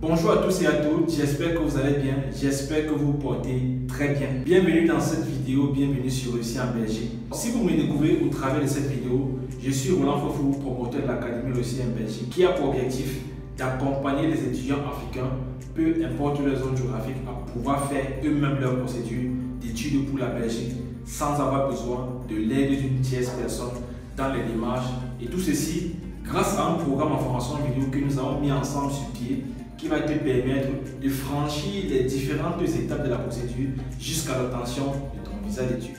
Bonjour à tous et à toutes, j'espère que vous allez bien, j'espère que vous vous portez très bien. Bienvenue dans cette vidéo, bienvenue sur Réussir en Belgique. Si vous me découvrez au travers de cette vidéo, je suis Roland Fofou, promoteur de l'Académie Réussir en Belgique, qui a pour objectif d'accompagner les étudiants africains, peu importe leur zone géographique, à pouvoir faire eux-mêmes leur procédure d'études pour la Belgique sans avoir besoin de l'aide d'une tierce personne dans les démarches. Et tout ceci grâce à un programme en formation vidéo que nous avons mis ensemble sur pied, qui va te permettre de franchir les différentes étapes de la procédure jusqu'à l'obtention de ton visa d'études.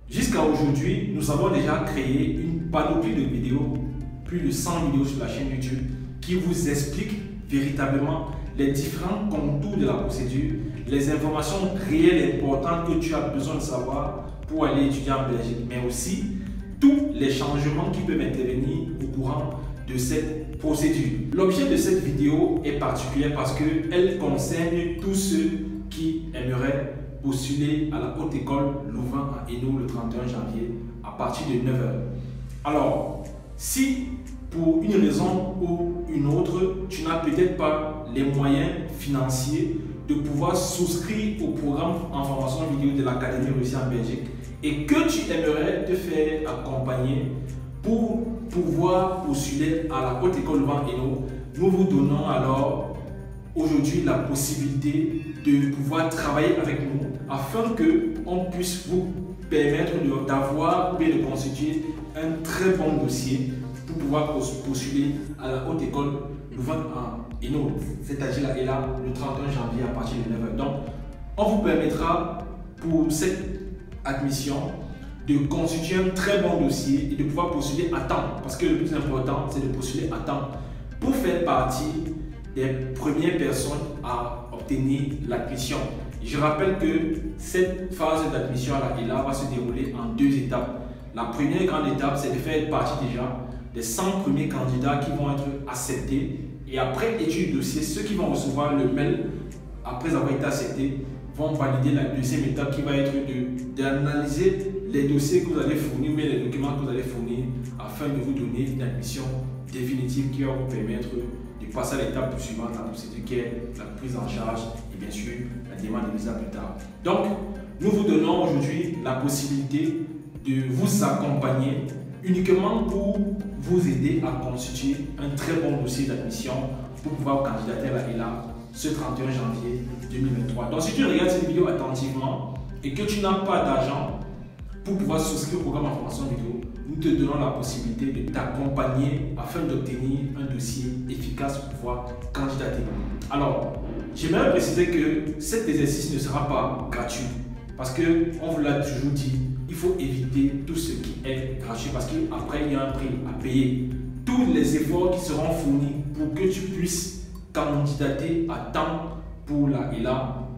Jusqu'à aujourd'hui, nous avons déjà créé une panoplie de vidéos, plus de 100 vidéos sur la chaîne YouTube, qui vous expliquent véritablement les différents contours de la procédure, les informations réelles et importantes que tu as besoin de savoir pour aller étudier en Belgique, mais aussi tous les changements qui peuvent intervenir au courant de cette procédure. L'objet de cette vidéo est particulier parce qu'elle concerne tous ceux qui aimeraient postuler à la Haute École Louvain à Hainaut le 31 janvier à partir de 9 h. Alors, si pour une raison ou une autre, tu n'as peut-être pas les moyens financiers de pouvoir souscrire au programme en formation vidéo de l'Académie Réussir en Belgique, et que tu aimerais te faire accompagner pour pouvoir postuler à la Haute École Louvain Hainaut, nous vous donnons alors aujourd'hui la possibilité de pouvoir travailler avec nous afin qu'on puisse vous permettre d'avoir ou bien de constituer un très bon dossier pour pouvoir postuler à la Haute École Louvain Hainaut. C'est-à-dire là, le 31 janvier à partir de 9 h. Donc, on vous permettra pour cette admission de constituer un très bon dossier et de pouvoir postuler à temps, parce que le plus important c'est de postuler à temps pour faire partie des premières personnes à obtenir l'admission. Je rappelle que cette phase d'admission à la ELA va se dérouler en deux étapes. La première grande étape, c'est de faire partie déjà des 100 premiers candidats qui vont être acceptés, et après étude du dossier, ceux qui vont recevoir le mail après avoir été acceptés vont valider la deuxième étape qui va être d'analyser les dossiers que vous allez fournir, mais les documents que vous allez fournir afin de vous donner une admission définitive qui va vous permettre de passer à l'étape suivante, la procédure qui est la prise en charge et bien sûr la demande de visa plus tard. Donc, nous vous donnons aujourd'hui la possibilité de vous accompagner uniquement pour vous aider à constituer un très bon dossier d'admission pour pouvoir candidater à la ELA ce 31 janvier 2023. Donc si tu regardes cette vidéo attentivement et que tu n'as pas d'argent pour pouvoir souscrire au programme en formation vidéo, nous te donnons la possibilité de t'accompagner afin d'obtenir un dossier efficace pour pouvoir candidater. Alors, j'aimerais préciser que cet exercice ne sera pas gratuit parce qu'on vous l'a toujours dit, il faut éviter tout ce qui est gratuit parce qu'après il y a un prix à payer. Tous les efforts qui seront fournis pour que tu puisses candidater à temps pour la ELA,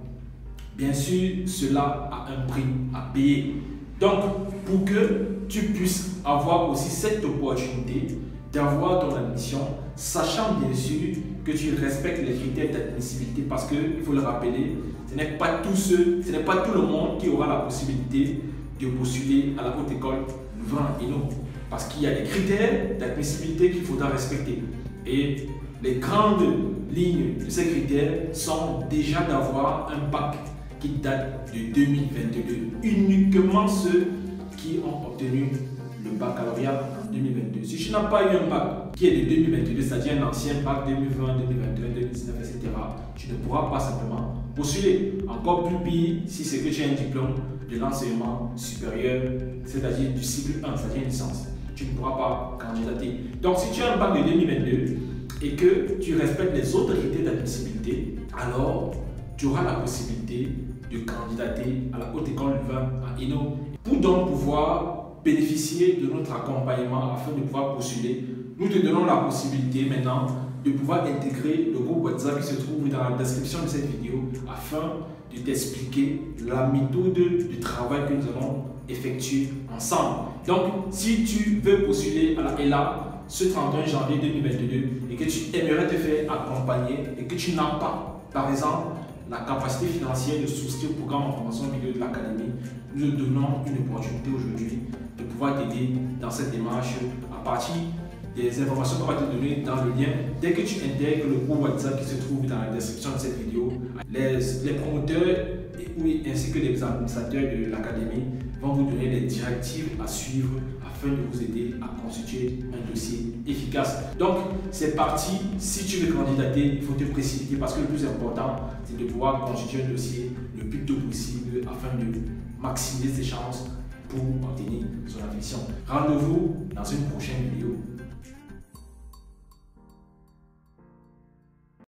bien sûr, cela a un prix à payer. Donc, pour que tu puisses avoir aussi cette opportunité d'avoir ton admission, sachant bien sûr que tu respectes les critères d'admissibilité, parce qu'il faut le rappeler, ce n'est pas tout le monde qui aura la possibilité de postuler à la Haute École Louvain Hainaut, parce qu'il y a des critères d'admissibilité qu'il faudra respecter. Et les grandes lignes de ces critères sont déjà d'avoir un bac qui date de 2022. Uniquement ceux qui ont obtenu le baccalauréat en 2022. Si tu n'as pas eu un bac qui est de 2022, c'est-à-dire un ancien bac 2020, 2021, 2019, etc., tu ne pourras pas simplement postuler. Encore plus pire si c'est que tu as un diplôme de l'enseignement supérieur, c'est-à-dire du cycle 1, c'est-à-dire une licence. Tu ne pourras pas candidater. Donc si tu as un bac de 2022, et que tu respectes les autres critères d'admissibilité, alors tu auras la possibilité de candidater à la Haute École Louvain à Hainaut. Pour donc pouvoir bénéficier de notre accompagnement afin de pouvoir postuler, nous te donnons la possibilité maintenant de pouvoir intégrer le groupe WhatsApp qui se trouve dans la description de cette vidéo afin de t'expliquer la méthode de travail que nous allons effectuer ensemble. Donc, si tu veux postuler à la ELA ce 31 janvier 2022 et que tu aimerais te faire accompagner et que tu n'as pas, par exemple, la capacité financière de souscrire au programme en formation vidéo de l'Académie, nous te donnons une opportunité aujourd'hui de pouvoir t'aider dans cette démarche à partir des informations qu'on va te donner dans le lien. Dès que tu intègres le groupe WhatsApp qui se trouve dans la description de cette vidéo, les promoteurs ainsi que les administrateurs de l'Académie vont vous donner les directives à suivre afin de vous aider à constituer un dossier efficace. Donc, c'est parti. Si tu veux candidater, il faut te précipiter parce que le plus important, c'est de pouvoir constituer un dossier le plus tôt possible afin de maximiser ses chances pour obtenir son admission. Rendez-vous dans une prochaine vidéo.